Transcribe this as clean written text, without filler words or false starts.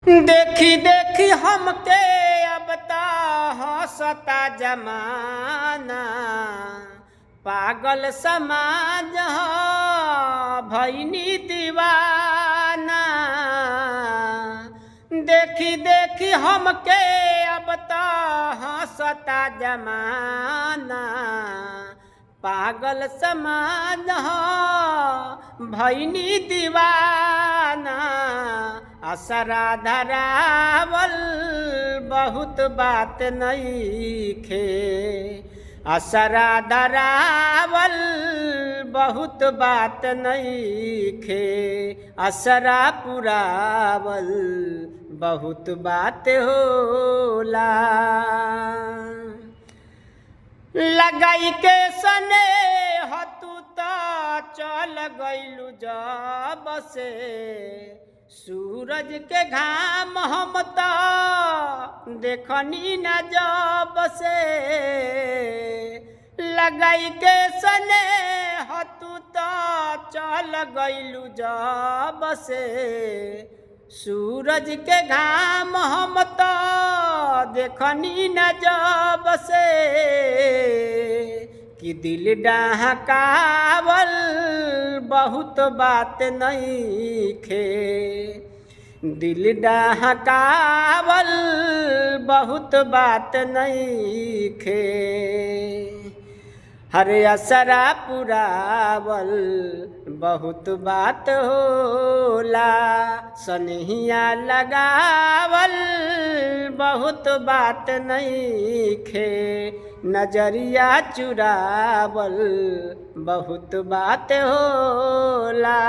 देखी देखी हमके अब ता हंसता जमाना, पागल समाज ह भइनी दीवाना। देखी देखी हमके अब ता हंसता जमाना, पागल समाज ह भइनी दीवाना। असरा धरावल बहुत बात नइखे, असरा धरावल बहुत बात नइखे, असरा पुरावल बहुत बात होला। लगाई के स्नेह तू त चल गइलू जब से, सूरज के घाम हम त देखनी न जब से। लगाई के स्नेह तू त चल गइलू जब से, सूरज के घाम हम त देखनी न जब से। कि दिल डहकावल बहुत बात नइखे, दिल डहकावल बहुत बात नइखे, हरे असरा पुरावल बहुत बात होला। सनहिया लगावल बहुत बात नइखे, नजरिया चुरावल बहुत बात होला।